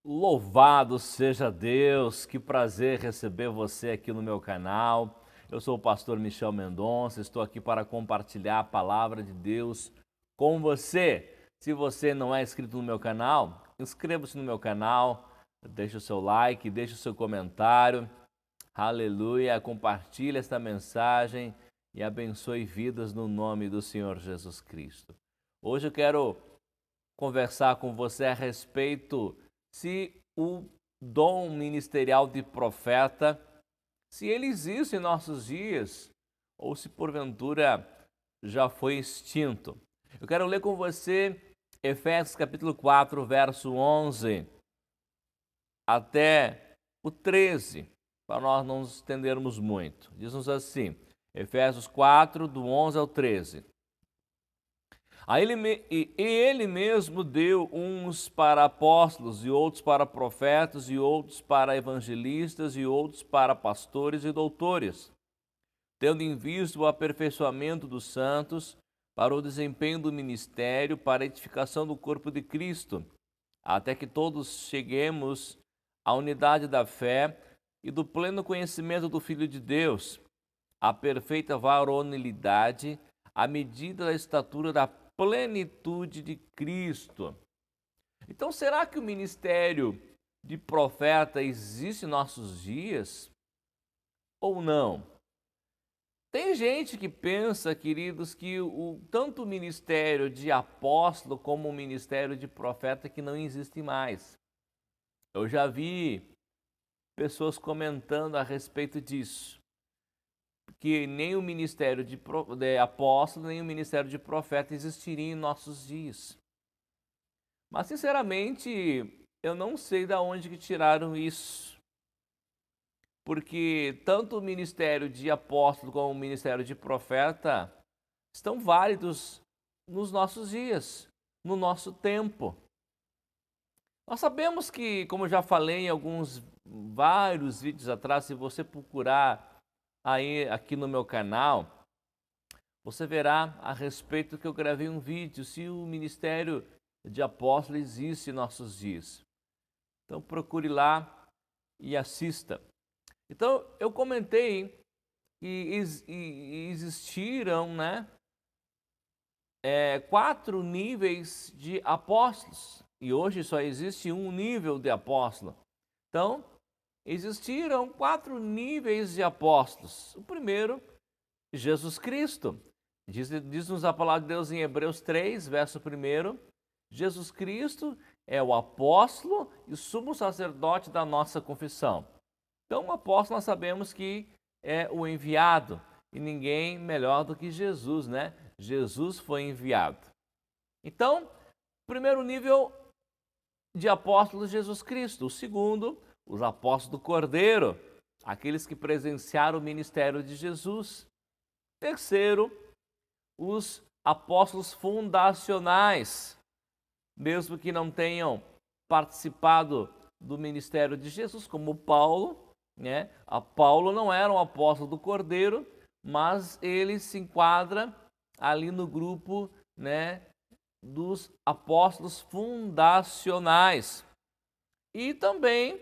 Louvado seja Deus, que prazer receber você aqui no meu canal. Eu sou o pastor Michel Mendonça, estou aqui para compartilhar a palavra de Deus com você. Se você não é inscrito no meu canal, inscreva-se no meu canal, deixe o seu like, deixe o seu comentário. Aleluia, compartilhe esta mensagem e abençoe vidas no nome do Senhor Jesus Cristo. Hoje eu quero conversar com você a respeito se o dom ministerial de profeta, se ele existe em nossos dias ou se porventura já foi extinto. Eu quero ler com você Efésios capítulo 4, verso 11 até o 13, para nós não nos estendermos muito. Diz-nos assim, Efésios 4, do 11 ao 13. Ele mesmo deu uns para apóstolos, e outros para profetas, e outros para evangelistas, e outros para pastores e doutores, tendo em vista o aperfeiçoamento dos santos, para o desempenho do ministério, para a edificação do corpo de Cristo, até que todos cheguemos à unidade da fé e do pleno conhecimento do Filho de Deus, à perfeita varonilidade, à medida da estatura da plenitude de Cristo. Então, será que o ministério de profeta existe em nossos dias ou não? Tem gente que pensa, queridos, que tanto o ministério de apóstolo como o ministério de profeta que não existe mais. Eu já vi pessoas comentando a respeito disso, que nem o ministério de apóstolo, nem o ministério de profeta existiria em nossos dias. Mas, sinceramente, eu não sei de onde que tiraram isso. Porque tanto o ministério de apóstolo como o ministério de profeta estão válidos nos nossos dias, no nosso tempo. Nós sabemos que, como já falei em vários vídeos atrás, se você procurar aí aqui no meu canal, você verá a respeito que eu gravei um vídeo se o ministério de apóstolo existe em nossos dias. Então procure lá e assista. Então eu comentei que existiram, 4 níveis de apóstolos e hoje só existe um nível de apóstolo. Então existiram 4 níveis de apóstolos. O primeiro, Jesus Cristo. Diz-nos a palavra de Deus em Hebreus 3, verso 1. Jesus Cristo é o apóstolo e sumo sacerdote da nossa confissão. Então, o apóstolo nós sabemos que é o enviado e ninguém melhor do que Jesus, né? Jesus foi enviado. Então, primeiro nível de apóstolos, Jesus Cristo. O segundo, os apóstolos do Cordeiro, aqueles que presenciaram o ministério de Jesus. Terceiro, os apóstolos fundacionais, mesmo que não tenham participado do ministério de Jesus, como Paulo, né? Paulo não era um apóstolo do Cordeiro, mas ele se enquadra ali no grupo, dos apóstolos fundacionais. E também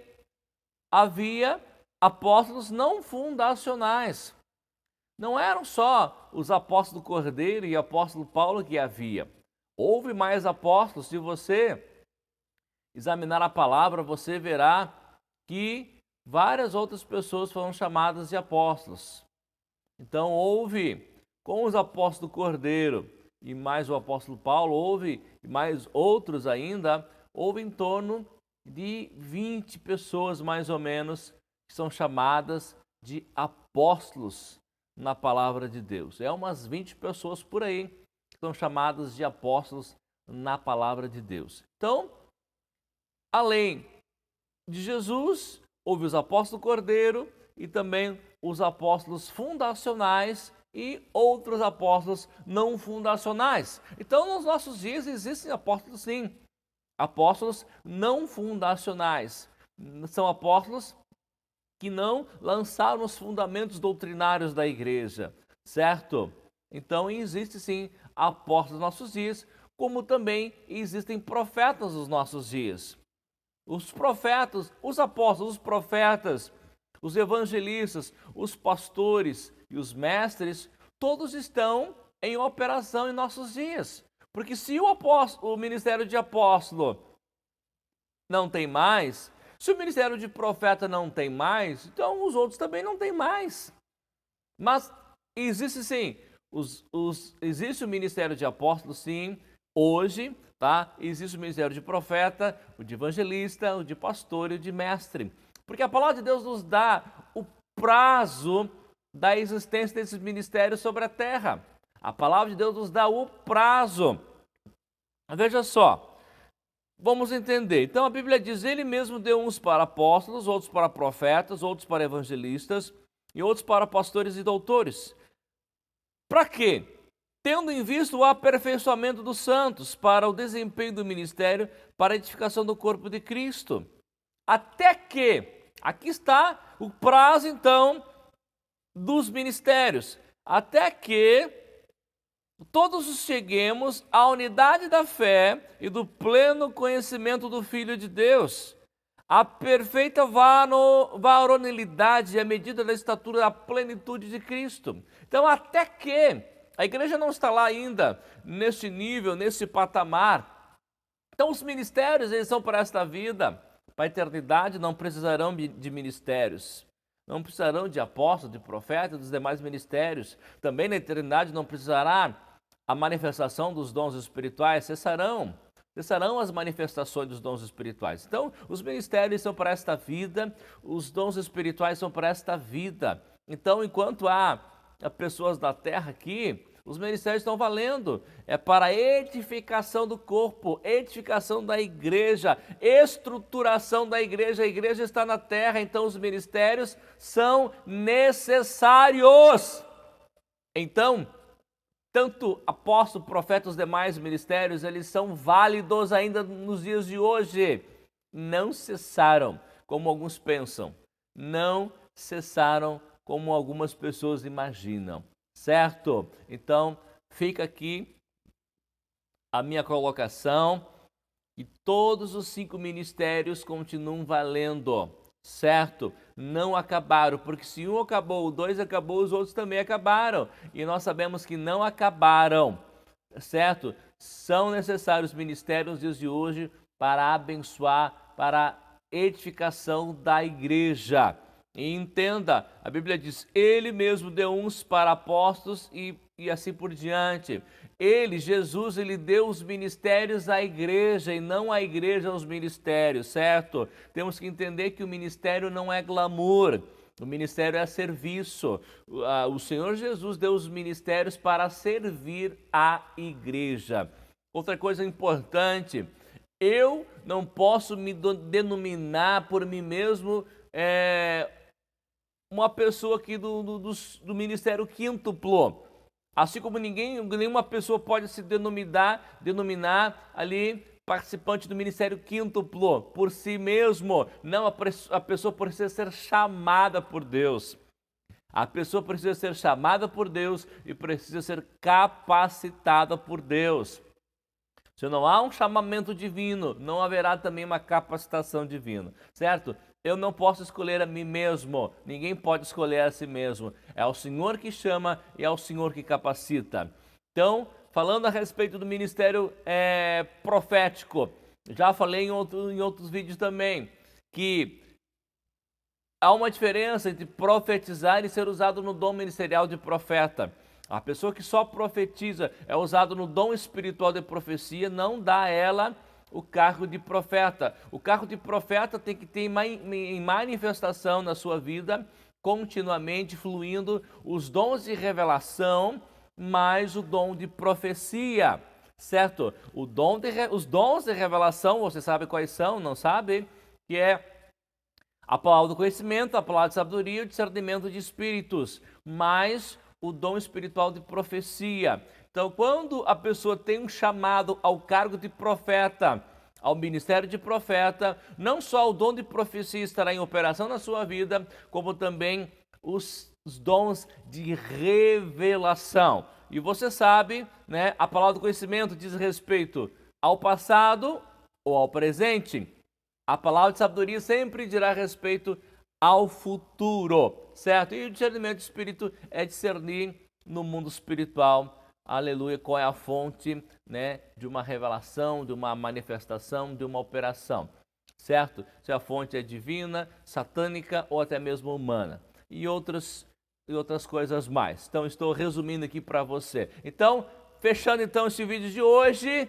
havia apóstolos não fundacionais. Não eram só os apóstolos do Cordeiro e o apóstolo Paulo que havia. Houve mais apóstolos. Se você examinar a palavra, você verá que várias outras pessoas foram chamadas de apóstolos. Então houve, com os apóstolos do Cordeiro e mais o apóstolo Paulo, houve mais outros ainda, houve em torno de 20 pessoas mais ou menos que são chamadas de apóstolos na palavra de Deus. É umas 20 pessoas por aí que são chamadas de apóstolos na palavra de Deus. Então, além de Jesus, houve os apóstolos do Cordeiro e também os apóstolos fundacionais e outros apóstolos não fundacionais. Então, nos nossos dias existem apóstolos sim, apóstolos não fundacionais. São apóstolos que não lançaram os fundamentos doutrinários da igreja, certo? Então, existe sim apóstolos nos nossos dias, como também existem profetas nos nossos dias. Os profetas, os apóstolos, os profetas, os evangelistas, os pastores e os mestres, todos estão em operação em nossos dias. Porque se o ministério de apóstolo não tem mais, se o ministério de profeta não tem mais, então os outros também não têm mais. Mas existe sim, existe o ministério de apóstolo, sim, hoje, tá? Existe o ministério de profeta, o de evangelista, o de pastor e o de mestre. Porque a palavra de Deus nos dá o prazo da existência desses ministérios sobre a terra. A palavra de Deus nos dá o prazo. Veja só, vamos entender. Então a Bíblia diz, ele mesmo deu uns para apóstolos, outros para profetas, outros para evangelistas e outros para pastores e doutores. Para quê? Tendo em vista o aperfeiçoamento dos santos para o desempenho do ministério, para a edificação do corpo de Cristo. Até que, aqui está o prazo então dos ministérios, até que todos cheguemos à unidade da fé e do pleno conhecimento do Filho de Deus, a perfeita varonilidade e a medida da estatura da plenitude de Cristo. Então, até que a igreja não está lá ainda, nesse nível, nesse patamar. Então, os ministérios, eles são para esta vida. Para a eternidade não precisarão de ministérios, não precisarão de apóstolos, de profetas, dos demais ministérios. Também na eternidade não precisará a manifestação dos dons espirituais, cessarão as manifestações dos dons espirituais. Então, os ministérios são para esta vida, os dons espirituais são para esta vida. Então, enquanto há pessoas da terra aqui, os ministérios estão valendo, é para a edificação do corpo, edificação da igreja, estruturação da igreja. A igreja está na terra, então os ministérios são necessários. Então, tanto apóstolo, profeta, os demais ministérios, eles são válidos ainda nos dias de hoje. Não cessaram, como alguns pensam, não cessaram como algumas pessoas imaginam. Certo? Então, fica aqui a minha colocação e todos os 5 ministérios continuam valendo, certo? Não acabaram, porque se um acabou, o 2 acabou, os outros também acabaram. E nós sabemos que não acabaram, certo? São necessários ministérios nos dias de hoje para abençoar, para a edificação da igreja. E entenda, a Bíblia diz, ele mesmo deu uns para apóstolos e assim por diante. Ele, Jesus, ele deu os ministérios à igreja e não a igreja aos ministérios, certo? Temos que entender que o ministério não é glamour, o ministério é serviço. O Senhor Jesus deu os ministérios para servir a igreja. Outra coisa importante, eu não posso me denominar por mim mesmo uma pessoa aqui do ministério quíntuplo. Assim como nenhuma pessoa pode se denominar ali participante do ministério quíntuplo por si mesmo. Não, a pessoa precisa ser chamada por Deus. A pessoa precisa ser chamada por Deus e precisa ser capacitada por Deus. Se não há um chamamento divino, não haverá também uma capacitação divina, certo? Eu não posso escolher a mim mesmo, ninguém pode escolher a si mesmo. É o Senhor que chama e é o Senhor que capacita. Então, falando a respeito do ministério profético, já falei em outros vídeos também, que há uma diferença entre profetizar e ser usado no dom ministerial de profeta. A pessoa que só profetiza é usado no dom espiritual de profecia, não dá a ela o cargo de profeta. O cargo de profeta tem que ter em manifestação na sua vida, continuamente fluindo os dons de revelação, mais o dom de profecia, certo? Os dons de revelação, você sabe quais são, não sabe? Que é a palavra do conhecimento, a palavra de sabedoria e o discernimento de espíritos, mais o dom espiritual de profecia. Então, quando a pessoa tem um chamado ao cargo de profeta, ao ministério de profeta, não só o dom de profecia estará em operação na sua vida, como também os dons de revelação. E você sabe, né, a palavra do conhecimento diz respeito ao passado ou ao presente. A palavra de sabedoria sempre dirá respeito ao futuro, certo? E o discernimento do Espírito é discernir no mundo espiritual, aleluia, qual é a fonte, né, de uma revelação, de uma manifestação, de uma operação, certo? Se a fonte é divina, satânica ou até mesmo humana. E outras coisas mais. Então, estou resumindo aqui para você. Então, fechando então esse vídeo de hoje,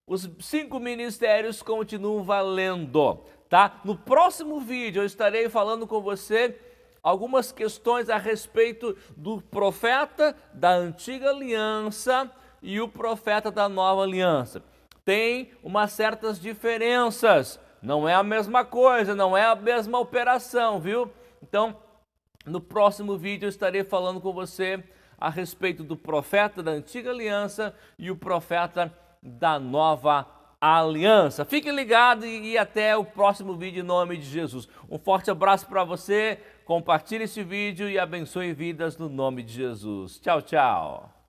os 5 ministérios continuam valendo, tá? No próximo vídeo eu estarei falando com você algumas questões a respeito do profeta da antiga aliança e o profeta da nova aliança. Tem umas certas diferenças, não é a mesma coisa, não é a mesma operação, viu? Então, no próximo vídeo eu estarei falando com você a respeito do profeta da antiga aliança e o profeta da nova aliança. Fique ligado e até o próximo vídeo em nome de Jesus. Um forte abraço para você, compartilhe esse vídeo e abençoe vidas no nome de Jesus. Tchau, tchau.